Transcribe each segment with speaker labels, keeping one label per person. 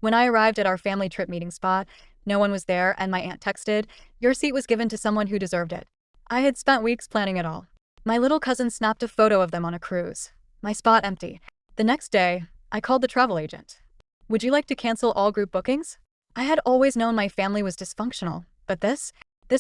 Speaker 1: When I arrived at our family trip meeting spot, no one was there and my aunt texted, "Your seat was given to someone who deserved it." I had spent weeks planning it all. My little cousin snapped a photo of them on a cruise. My spot empty. The next day, I called the travel agent. "Would you like to cancel all group bookings?" I had always known my family was dysfunctional, but this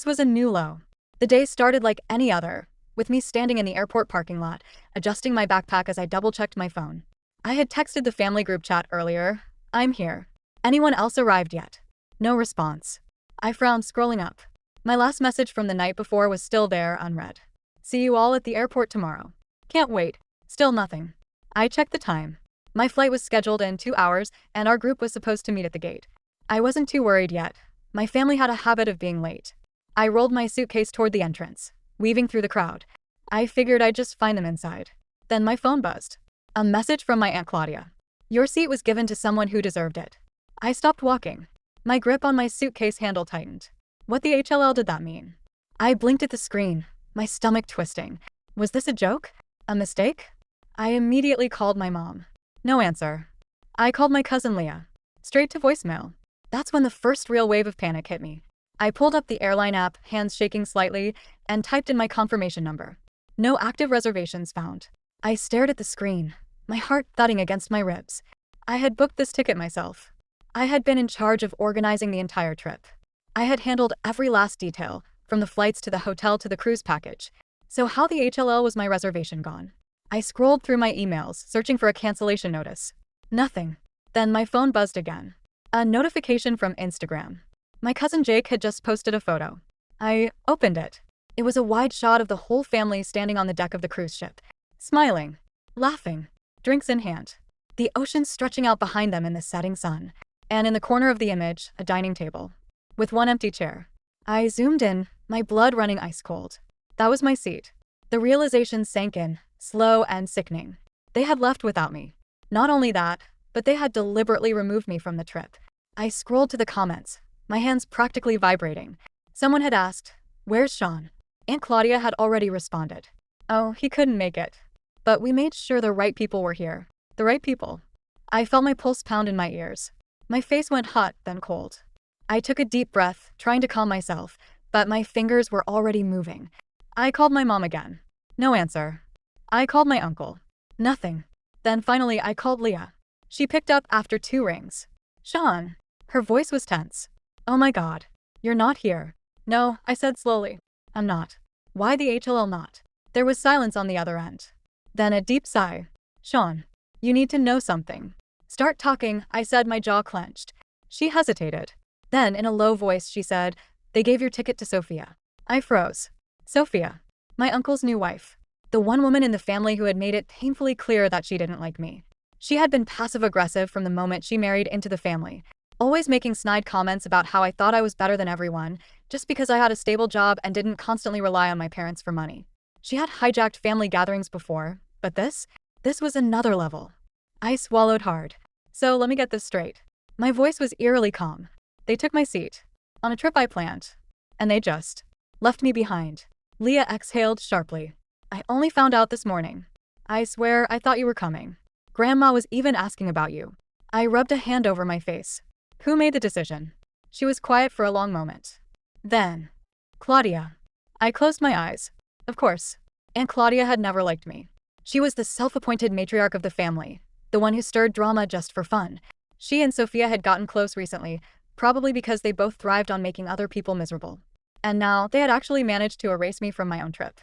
Speaker 1: was a new low. The day started like any other, with me standing in the airport parking lot, adjusting my backpack as I double-checked my phone. I had texted the family group chat earlier, "I'm here. Anyone else arrived yet?" No response. I frowned, scrolling up. My last message from the night before was still there, unread. "See you all at the airport tomorrow. Can't wait." Still nothing. I checked the time. My flight was scheduled in 2 hours, and our group was supposed to meet at the gate. I wasn't too worried yet. My family had a habit of being late. I rolled my suitcase toward the entrance, weaving through the crowd. I figured I'd just find them inside. Then my phone buzzed. A message from my Aunt Claudia. "Your seat was given to someone who deserved it." I stopped walking. My grip on my suitcase handle tightened. What the HLL did that mean? I blinked at the screen, my stomach twisting. Was this a joke? A mistake? I immediately called my mom. No answer. I called my cousin Leah. Straight to voicemail. That's when the first real wave of panic hit me. I pulled up the airline app, hands shaking slightly, and typed in my confirmation number. No active reservations found. I stared at the screen, my heart thudding against my ribs. I had booked this ticket myself. I had been in charge of organizing the entire trip. I had handled every last detail, from the flights to the hotel to the cruise package. So how the HLL was my reservation gone? I scrolled through my emails, searching for a cancellation notice. Nothing. Then my phone buzzed again. A notification from Instagram. My cousin Jake had just posted a photo. I opened it. It was a wide shot of the whole family standing on the deck of the cruise ship, smiling, laughing, drinks in hand. The ocean stretching out behind them in the setting sun. And in the corner of the image, a dining table, with one empty chair. I zoomed in, my blood running ice cold. That was my seat. The realization sank in, slow and sickening. They had left without me. Not only that, but they had deliberately removed me from the trip. I scrolled to the comments, my hands practically vibrating. Someone had asked, "Where's Sean?" Aunt Claudia had already responded. "Oh, he couldn't make it. But we made sure the right people were here." The right people. I felt my pulse pound in my ears. My face went hot, then cold. I took a deep breath, trying to calm myself, but my fingers were already moving. I called my mom again. No answer. I called my uncle. Nothing. Then finally I called Leah. She picked up after 2 rings. "Sean." Her voice was tense. "Oh my God. You're not here." "No," I said slowly. "I'm not." "Why the HLL not?" There was silence on the other end. Then a deep sigh. "Sean, you need to know something." "Start talking," I said, my jaw clenched. She hesitated. Then, in a low voice, she said, "They gave your ticket to Sophia." I froze. Sophia. My uncle's new wife. The one woman in the family who had made it painfully clear that she didn't like me. She had been passive-aggressive from the moment she married into the family, always making snide comments about how I thought I was better than everyone, just because I had a stable job and didn't constantly rely on my parents for money. She had hijacked family gatherings before, but this was another level. I swallowed hard. "So let me get this straight." My voice was eerily calm. "They took my seat. On a trip I planned. And they just left me behind." Leah exhaled sharply. "I only found out this morning. I swear I thought you were coming. Grandma was even asking about you." I rubbed a hand over my face. "Who made the decision?" She was quiet for a long moment. Then, "Claudia." I closed my eyes. Of course. Aunt Claudia had never liked me. She was the self-appointed matriarch of the family, the one who stirred drama just for fun. She and Sophia had gotten close recently, probably because they both thrived on making other people miserable. And now, they had actually managed to erase me from my own trip.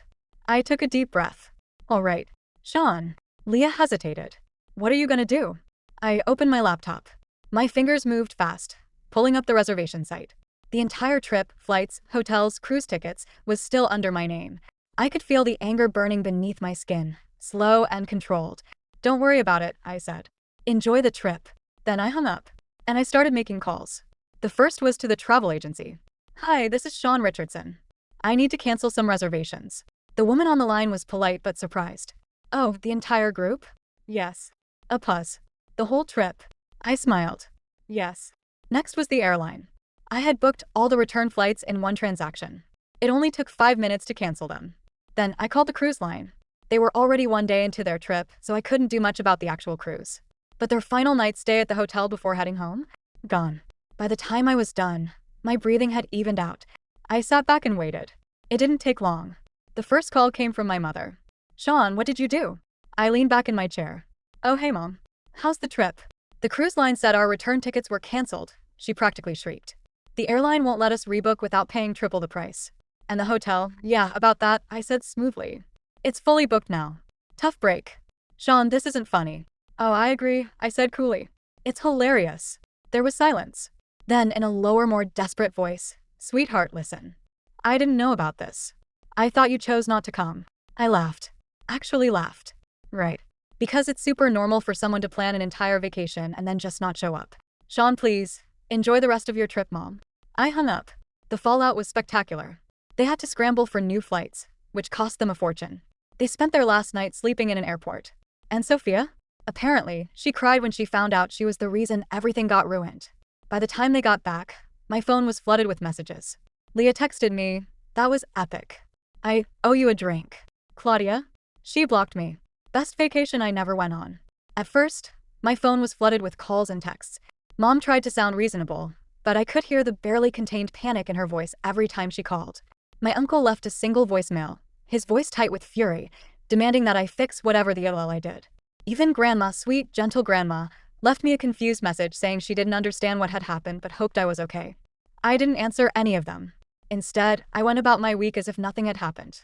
Speaker 1: I took a deep breath. "All right. Sean." Leah hesitated. "What are you gonna do?" I opened my laptop. My fingers moved fast, pulling up the reservation site. The entire trip, flights, hotels, cruise tickets, was still under my name. I could feel the anger burning beneath my skin, slow and controlled. "Don't worry about it," I said. "Enjoy the trip." Then I hung up, and I started making calls. The first was to the travel agency. "Hi, this is Sean Richardson. I need to cancel some reservations." The woman on the line was polite but surprised. "Oh, the entire group?" "Yes." A pause. "The whole trip?" I smiled. "Yes." Next was the airline. I had booked all the return flights in one transaction. It only took 5 minutes to cancel them. Then I called the cruise line. They were already 1 day into their trip, so I couldn't do much about the actual cruise. But their final night stay at the hotel before heading home? Gone. By the time I was done, my breathing had evened out. I sat back and waited. It didn't take long. The first call came from my mother. Sean, what did you do? I leaned back in my chair. Oh, hey, Mom. How's the trip? The cruise line said our return tickets were canceled, she practically shrieked. The airline won't let us rebook without paying triple the price. And the hotel, yeah, about that, I said smoothly. It's fully booked now. Tough break. Sean, this isn't funny. Oh, I agree, I said coolly. It's hilarious. There was silence. Then, in a lower, more desperate voice, sweetheart, listen. I didn't know about this. I thought you chose not to come. I laughed. Actually laughed. Right. Because it's super normal for someone to plan an entire vacation and then just not show up. Sean, please. Enjoy the rest of your trip, Mom. I hung up. The fallout was spectacular. They had to scramble for new flights, which cost them a fortune. They spent their last night sleeping in an airport. And Sophia? Apparently, she cried when she found out she was the reason everything got ruined. By the time they got back, my phone was flooded with messages. Leah texted me, that was epic. I owe you a drink. Claudia? She blocked me. Best vacation I never went on. At first, my phone was flooded with calls and texts. Mom tried to sound reasonable, but I could hear the barely contained panic in her voice every time she called. My uncle left a single voicemail, his voice tight with fury, demanding that I fix whatever the hell I did. Even Grandma, sweet, gentle Grandma, left me a confused message saying she didn't understand what had happened but hoped I was okay. I didn't answer any of them. Instead, I went about my week as if nothing had happened.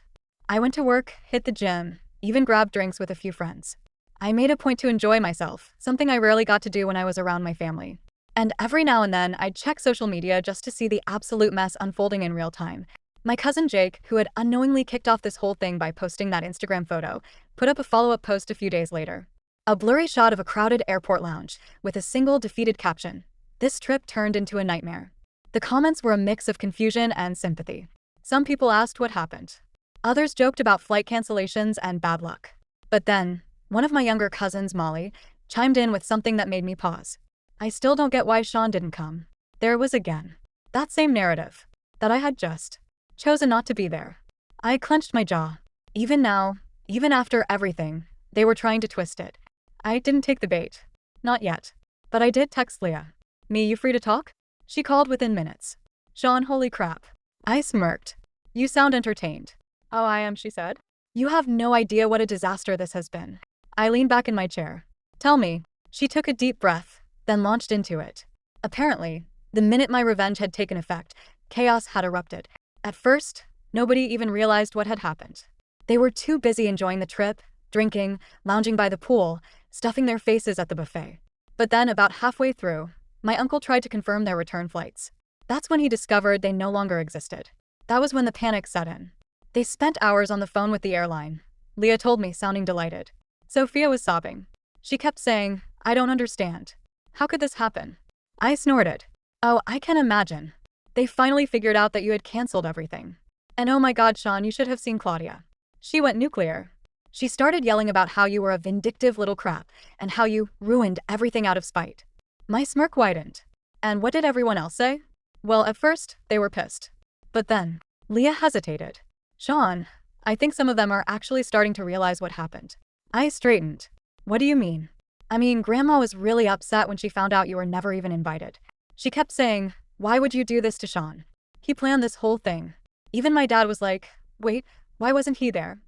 Speaker 1: I went to work, hit the gym, even grabbed drinks with a few friends. I made a point to enjoy myself, something I rarely got to do when I was around my family. And every now and then, I'd check social media just to see the absolute mess unfolding in real time. My cousin Jake, who had unknowingly kicked off this whole thing by posting that Instagram photo, put up a follow-up post a few days later. A blurry shot of a crowded airport lounge, with a single defeated caption. This trip turned into a nightmare. The comments were a mix of confusion and sympathy. Some people asked what happened. Others joked about flight cancellations and bad luck. But then, one of my younger cousins, Molly, chimed in with something that made me pause. I still don't get why Sean didn't come. There it was again. That same narrative. That I had just chosen not to be there. I clenched my jaw. Even now, even after everything, they were trying to twist it. I didn't take the bait. Not yet. But I did text Leah. Me, you free to talk? She called within minutes. Sean, holy crap. I smirked. You sound entertained. Oh, I am, she said. You have no idea what a disaster this has been. I leaned back in my chair. Tell me. She took a deep breath, then launched into it. Apparently, the minute my revenge had taken effect, chaos had erupted. At first, nobody even realized what had happened. They were too busy enjoying the trip, drinking, lounging by the pool, stuffing their faces at the buffet. But then, about halfway through, my uncle tried to confirm their return flights. That's when he discovered they no longer existed. That was when the panic set in. They spent hours on the phone with the airline. Leah told me, sounding delighted. Sophia was sobbing. She kept saying, I don't understand. How could this happen? I snorted. Oh, I can imagine. They finally figured out that you had canceled everything. And oh my God, Sean, you should have seen Claudia. She went nuclear. She started yelling about how you were a vindictive little crap and how you ruined everything out of spite. My smirk widened. And what did everyone else say? Well, at first, they were pissed. But then, Leah hesitated. Sean, I think some of them are actually starting to realize what happened. I straightened. What do you mean? I mean, Grandma was really upset when she found out you were never even invited. She kept saying, why would you do this to Sean? He planned this whole thing. Even my dad was like, wait, why wasn't he there?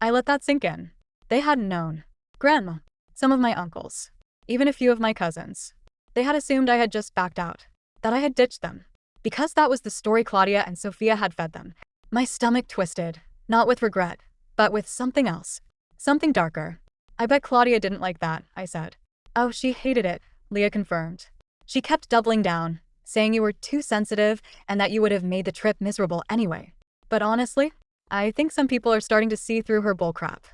Speaker 1: I let that sink in. They hadn't known. Grandma, some of my uncles, even a few of my cousins. They had assumed I had just backed out, that I had ditched them. Because that was the story Claudia and Sophia had fed them. My stomach twisted, not with regret, but with something else. Something darker. I bet Claudia didn't like that, I said. Oh, she hated it, Leah confirmed. She kept doubling down, saying you were too sensitive and that you would have made the trip miserable anyway. But honestly, I think some people are starting to see through her bullcrap.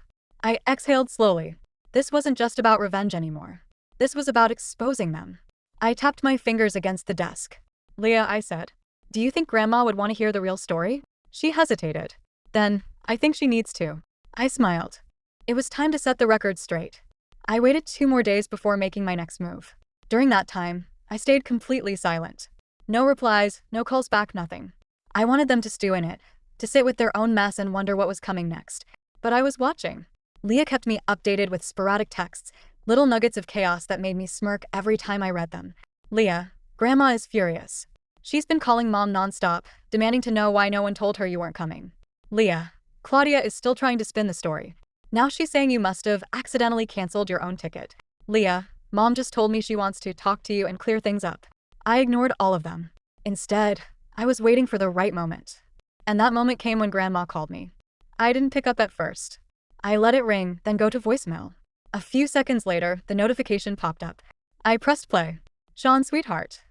Speaker 1: I exhaled slowly. This wasn't just about revenge anymore. This was about exposing them. I tapped my fingers against the desk. Leah, I said, do you think Grandma would want to hear the real story? She hesitated. Then, I think she needs to. I smiled. It was time to set the record straight. I waited 2 more days before making my next move. During that time, I stayed completely silent. No replies, no calls back, nothing. I wanted them to stew in it, to sit with their own mess and wonder what was coming next. But I was watching. Leah kept me updated with sporadic texts, little nuggets of chaos that made me smirk every time I read them. Leah, Grandma is furious. She's been calling Mom nonstop, demanding to know why no one told her you weren't coming. Leah. Claudia is still trying to spin the story. Now she's saying you must have accidentally canceled your own ticket. Leah. Mom just told me she wants to talk to you and clear things up. I ignored all of them. Instead, I was waiting for the right moment. And that moment came when Grandma called me. I didn't pick up at first. I let it ring, then go to voicemail. A few seconds later, the notification popped up. I pressed play. Sean, sweetheart.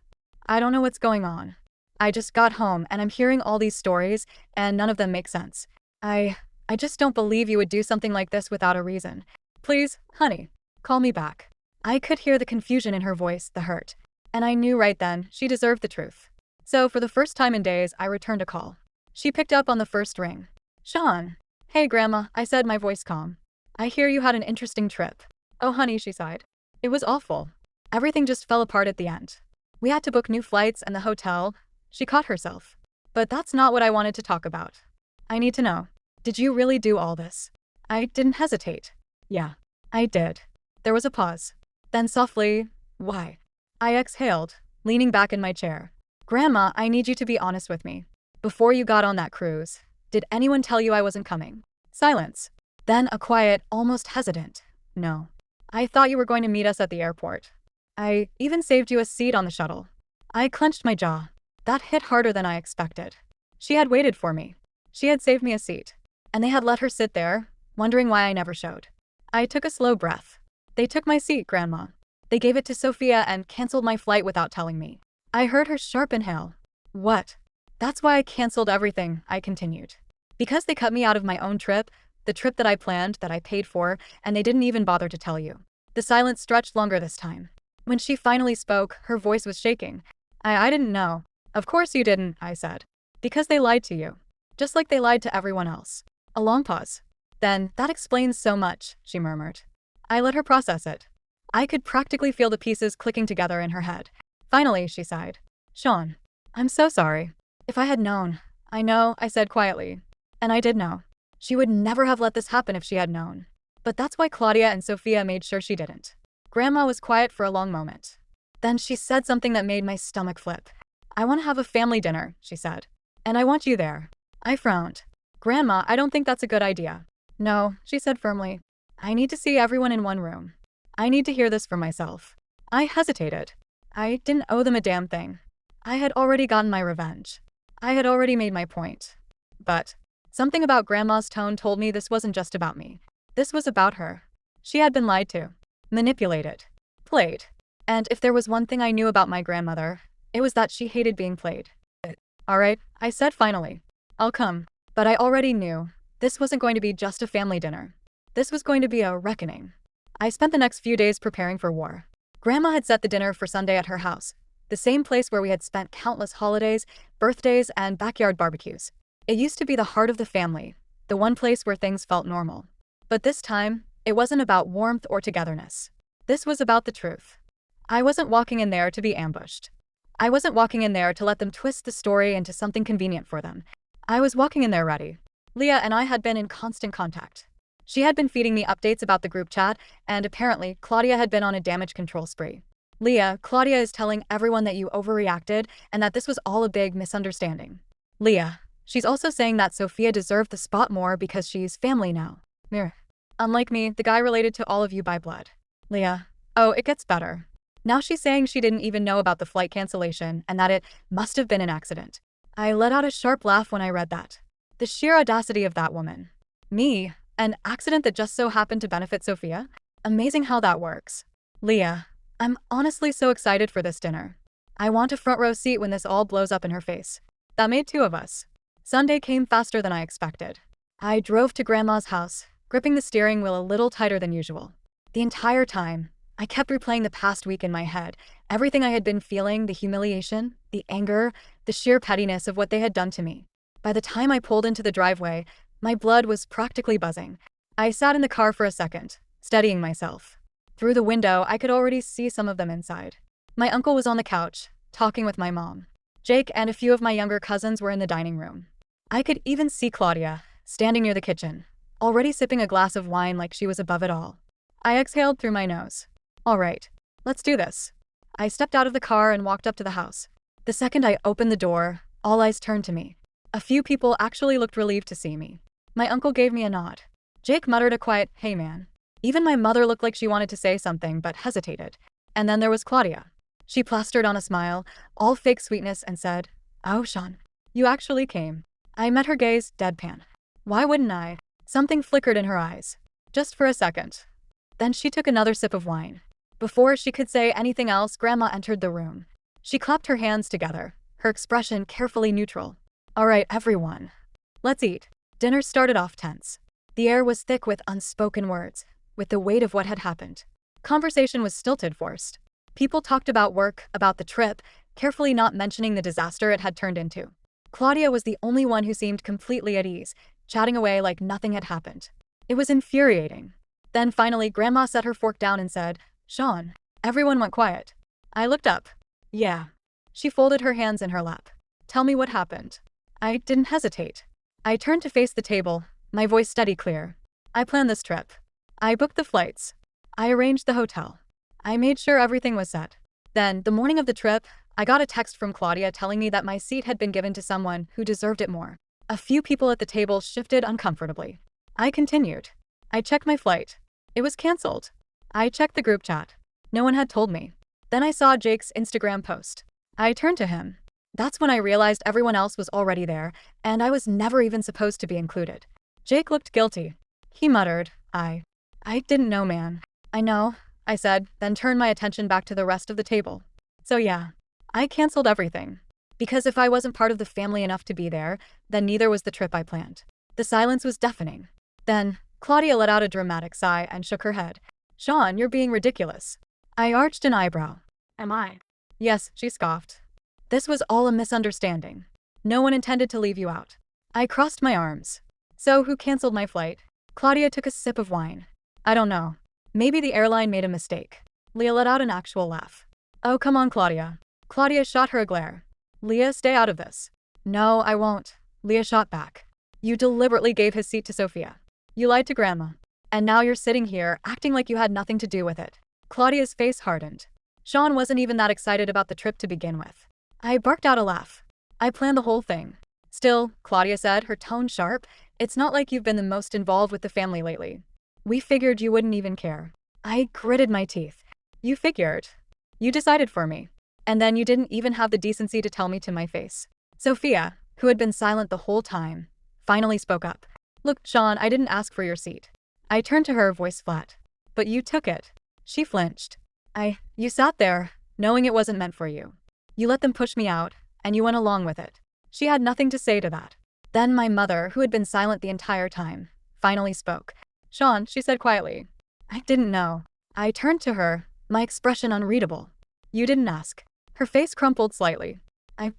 Speaker 1: I don't know what's going on. I just got home and I'm hearing all these stories and none of them make sense. I just don't believe you would do something like this without a reason. Please, honey, call me back. I could hear the confusion in her voice, the hurt. And I knew right then she deserved the truth. So for the first time in days, I returned a call. She picked up on the first ring. Sean. Hey, Grandma, I said, my voice calm. I hear you had an interesting trip. Oh, honey, she sighed. It was awful. Everything just fell apart at the end. We had to book new flights and the hotel. She caught herself. But that's not what I wanted to talk about. I need to know. Did you really do all this? I didn't hesitate. Yeah, I did. There was a pause. Then softly, why? I exhaled, leaning back in my chair. Grandma, I need you to be honest with me. Before you got on that cruise, did anyone tell you I wasn't coming? Silence. Then a quiet, almost hesitant. No. I thought you were going to meet us at the airport. I even saved you a seat on the shuttle. I clenched my jaw. That hit harder than I expected. She had waited for me. She had saved me a seat. And they had let her sit there, wondering why I never showed. I took a slow breath. They took my seat, Grandma. They gave it to Sophia and canceled my flight without telling me. I heard her sharp inhale. What? That's why I canceled everything, I continued. Because they cut me out of my own trip, the trip that I planned, that I paid for, and they didn't even bother to tell you. The silence stretched longer this time. When she finally spoke, her voice was shaking. I didn't know. Of course you didn't, I said. Because they lied to you. Just like they lied to everyone else. A long pause. Then, that explains so much, she murmured. I let her process it. I could practically feel the pieces clicking together in her head. Finally, she sighed. Sean, I'm so sorry. If I had known. I know, I said quietly. And I did know. She would never have let this happen if she had known. But that's why Claudia and Sophia made sure she didn't. Grandma was quiet for a long moment. Then she said something that made my stomach flip. I want to have a family dinner, she said. And I want you there. I frowned. Grandma, I don't think that's a good idea. No, she said firmly. I need to see everyone in one room. I need to hear this for myself. I hesitated. I didn't owe them a damn thing. I had already gotten my revenge. I had already made my point. But something about Grandma's tone told me this wasn't just about me. This was about her. She had been lied to, manipulated, played. And if there was one thing I knew about my grandmother, it was that she hated being played. All right, I said finally. I'll come. But I already knew this wasn't going to be just a family dinner. This was going to be a reckoning. I spent the next few days preparing for war. Grandma had set the dinner for Sunday at her house, the same place where we had spent countless holidays, birthdays, and backyard barbecues. It used to be the heart of the family, the one place where things felt normal. But this time, it wasn't about warmth or togetherness. This was about the truth. I wasn't walking in there to be ambushed. I wasn't walking in there to let them twist the story into something convenient for them. I was walking in there ready. Leah and I had been in constant contact. She had been feeding me updates about the group chat, and apparently, Claudia had been on a damage control spree. Leah, Claudia is telling everyone that you overreacted and that this was all a big misunderstanding. Leah, she's also saying that Sophia deserved the spot more because she's family now. Mir. Unlike me, the guy related to all of you by blood. Leah, oh, it gets better. Now she's saying she didn't even know about the flight cancellation and that it must have been an accident. I let out a sharp laugh when I read that. The sheer audacity of that woman. Me, an accident that just so happened to benefit Sophia? Amazing how that works. Leah, I'm honestly so excited for this dinner. I want a front row seat when this all blows up in her face. That made two of us. Sunday came faster than I expected. I drove to Grandma's house, gripping the steering wheel a little tighter than usual. The entire time, I kept replaying the past week in my head, everything I had been feeling, the humiliation, the anger, the sheer pettiness of what they had done to me. By the time I pulled into the driveway, my blood was practically buzzing. I sat in the car for a second, steadying myself. Through the window, I could already see some of them inside. My uncle was on the couch, talking with my mom. Jake and a few of my younger cousins were in the dining room. I could even see Claudia, standing near the kitchen, already sipping a glass of wine like she was above it all. I exhaled through my nose. All right, let's do this. I stepped out of the car and walked up to the house. The second I opened the door, all eyes turned to me. A few people actually looked relieved to see me. My uncle gave me a nod. Jake muttered a quiet, "Hey man." Even my mother looked like she wanted to say something but hesitated. And then there was Claudia. She plastered on a smile, all fake sweetness, and said, "Oh, Sean, you actually came." I met her gaze, deadpan. Why wouldn't I? Something flickered in her eyes. Just for a second. Then she took another sip of wine. Before she could say anything else, Grandma entered the room. She clapped her hands together, her expression carefully neutral. "All right, everyone. Let's eat." Dinner started off tense. The air was thick with unspoken words, with the weight of what had happened. Conversation was stilted, forced. People talked about work, about the trip, carefully not mentioning the disaster it had turned into. Claudia was the only one who seemed completely at ease, chatting away like nothing had happened. It was infuriating. Then finally, Grandma set her fork down and said, "Sean." Everyone went quiet. I looked up. "Yeah." She folded her hands in her lap. "Tell me what happened." I didn't hesitate. I turned to face the table, my voice steady clear. "I planned this trip. I booked the flights. I arranged the hotel. I made sure everything was set. Then, the morning of the trip, I got a text from Claudia telling me that my seat had been given to someone who deserved it more." A few people at the table shifted uncomfortably. I continued. "I checked my flight. It was cancelled. I checked the group chat. No one had told me." Then I saw Jake's Instagram post. I turned to him. That's when I realized everyone else was already there, and I was never even supposed to be included. Jake looked guilty. He muttered, I didn't know, man." "I know," I said, then turned my attention back to the rest of the table. "So yeah, I cancelled everything. Because if I wasn't part of the family enough to be there, then neither was the trip I planned." The silence was deafening. Then, Claudia let out a dramatic sigh and shook her head. "Sean, you're being ridiculous." I arched an eyebrow. "Am I?" "Yes," she scoffed. "This was all a misunderstanding. No one intended to leave you out." I crossed my arms. "So who cancelled my flight?" Claudia took a sip of wine. "I don't know. Maybe the airline made a mistake." Leah let out an actual laugh. "Oh, come on, Claudia." Claudia shot her a glare. "Leah, stay out of this." "No, I won't." Leah shot back. "You deliberately gave his seat to Sophia. You lied to Grandma. And now you're sitting here, acting like you had nothing to do with it." Claudia's face hardened. Sean wasn't even that excited about the trip to begin with. I barked out a laugh. "I planned the whole thing." "Still," Claudia said, her tone sharp, "it's not like you've been the most involved with the family lately. We figured you wouldn't even care." I gritted my teeth. "You figured. You decided for me. And then you didn't even have the decency to tell me to my face." Sophia, who had been silent the whole time, finally spoke up. "Look, Sean, I didn't ask for your seat." I turned to her, voice flat. "But you took it." She flinched. You sat there, knowing it wasn't meant for you. You let them push me out, and you went along with it." She had nothing to say to that. Then my mother, who had been silent the entire time, finally spoke. "Sean," she said quietly. "I didn't know." I turned to her, my expression unreadable. "You didn't ask." Her face crumpled slightly.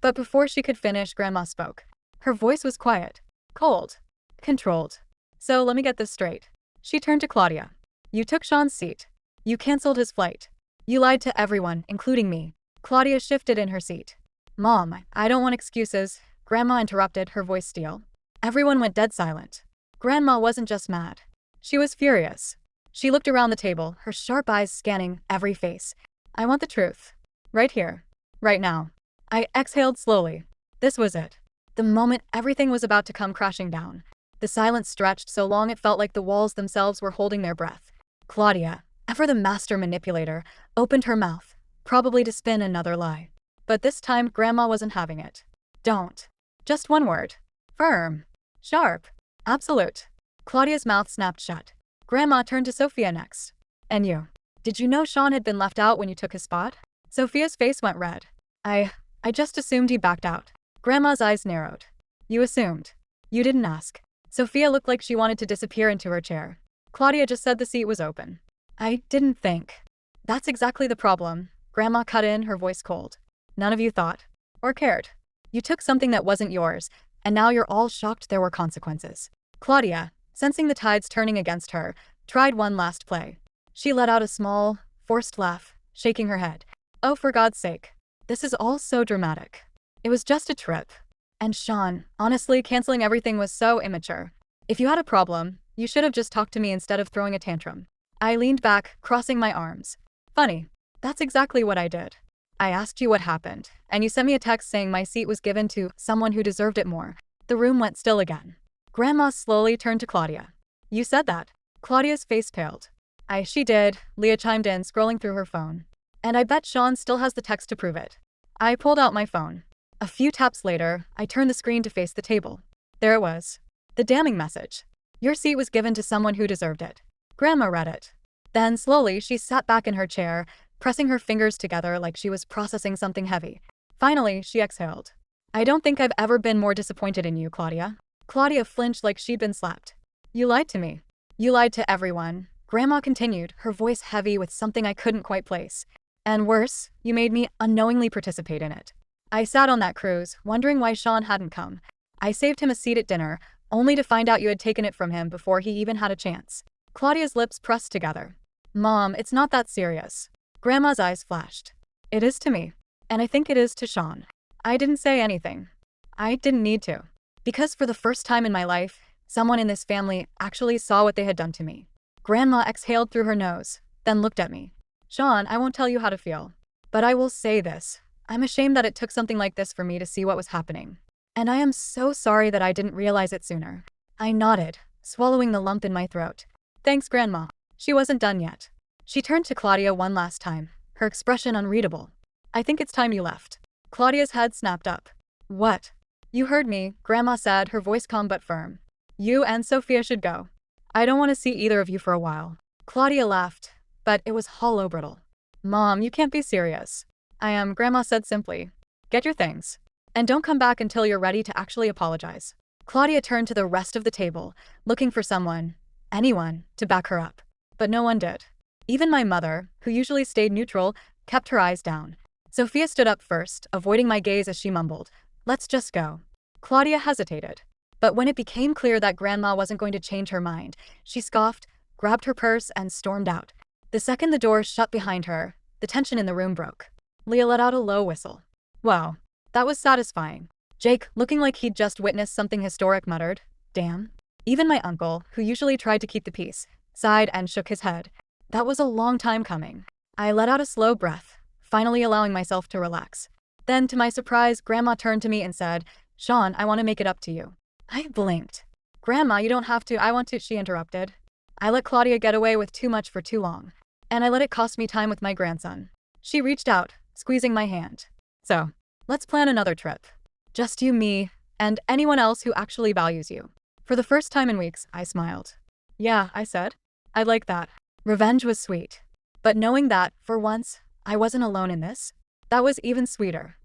Speaker 1: But before she could finish, Grandma spoke. Her voice was quiet, cold, controlled. "So let me get this straight." She turned to Claudia. "You took Sean's seat. You cancelled his flight. You lied to everyone, including me." Claudia shifted in her seat. "Mom, I don't want excuses," Grandma interrupted, her voice steel. Everyone went dead silent. Grandma wasn't just mad. She was furious. She looked around the table, her sharp eyes scanning every face. "I want the truth. Right here. Right now." I exhaled slowly. This was it. The moment everything was about to come crashing down. The silence stretched so long it felt like the walls themselves were holding their breath. Claudia, ever the master manipulator, opened her mouth, probably to spin another lie. But this time, Grandma wasn't having it. "Don't." Just one word. Firm. Sharp. Absolute. Claudia's mouth snapped shut. Grandma turned to Sophia next. "And you. Did you know Sean had been left out when you took his spot?" Sophia's face went red. I just assumed he backed out." Grandma's eyes narrowed. "You assumed. You didn't ask." Sophia looked like she wanted to disappear into her chair. Claudia just said the seat was open. "I didn't think." "That's exactly the problem," Grandma cut in, her voice cold. "None of you thought. Or cared. You took something that wasn't yours, and now you're all shocked there were consequences." Claudia, sensing the tides turning against her, tried one last play. She let out a small, forced laugh, shaking her head. "Oh, for God's sake. This is all so dramatic. It was just a trip." And Sean, honestly, canceling everything was so immature. "If you had a problem, you should have just talked to me instead of throwing a tantrum." I leaned back, crossing my arms. "Funny. That's exactly what I did." I asked you what happened, and you sent me a text saying my seat was given to someone who deserved it more. The room went still again. Grandma slowly turned to Claudia. You said that. Claudia's face paled. She did, Leah chimed in, scrolling through her phone. And I bet Sean still has the text to prove it. I pulled out my phone. A few taps later, I turned the screen to face the table. There it was. The damning message. Your seat was given to someone who deserved it. Grandma read it. Then, slowly, she sat back in her chair, pressing her fingers together like she was processing something heavy. Finally, she exhaled. I don't think I've ever been more disappointed in you, Claudia. Claudia flinched like she'd been slapped. You lied to me. You lied to everyone. Grandma continued, her voice heavy with something I couldn't quite place. And worse, you made me unknowingly participate in it. I sat on that cruise, wondering why Sean hadn't come. I saved him a seat at dinner, only to find out you had taken it from him before he even had a chance. Claudia's lips pressed together. Mom, it's not that serious. Grandma's eyes flashed. It is to me. And I think it is to Sean. I didn't say anything. I didn't need to. Because for the first time in my life, someone in this family actually saw what they had done to me. Grandma exhaled through her nose, then looked at me. Sean, I won't tell you how to feel. But I will say this. I'm ashamed that it took something like this for me to see what was happening. And I am so sorry that I didn't realize it sooner. I nodded, swallowing the lump in my throat. Thanks, Grandma. She wasn't done yet. She turned to Claudia one last time, her expression unreadable. I think it's time you left. Claudia's head snapped up. What? You heard me, Grandma said, her voice calm but firm. You and Sophia should go. I don't want to see either of you for a while. Claudia laughed, but it was hollow brittle. Mom, you can't be serious. I am, Grandma said simply. Get your things. And don't come back until you're ready to actually apologize. Claudia turned to the rest of the table, looking for someone, anyone, to back her up. But no one did. Even my mother, who usually stayed neutral, kept her eyes down. Sophia stood up first, avoiding my gaze as she mumbled, Let's just go. Claudia hesitated. But when it became clear that Grandma wasn't going to change her mind, she scoffed, grabbed her purse, and stormed out. The second the door shut behind her, the tension in the room broke. Leah let out a low whistle. Wow, that was satisfying. Jake, looking like he'd just witnessed something historic, muttered, Damn. Even my uncle, who usually tried to keep the peace, sighed and shook his head. That was a long time coming. I let out a slow breath, finally allowing myself to relax. Then, to my surprise, Grandma turned to me and said, Sean, I want to make it up to you. I blinked. Grandma, you don't have to, I want to, she interrupted. I let Claudia get away with too much for too long. And I let it cost me time with my grandson. She reached out, squeezing my hand. So, let's plan another trip. Just you, me, and anyone else who actually values you. For the first time in weeks, I smiled. Yeah, I said. I'd like that. Revenge was sweet. But knowing that, for once, I wasn't alone in this, that was even sweeter.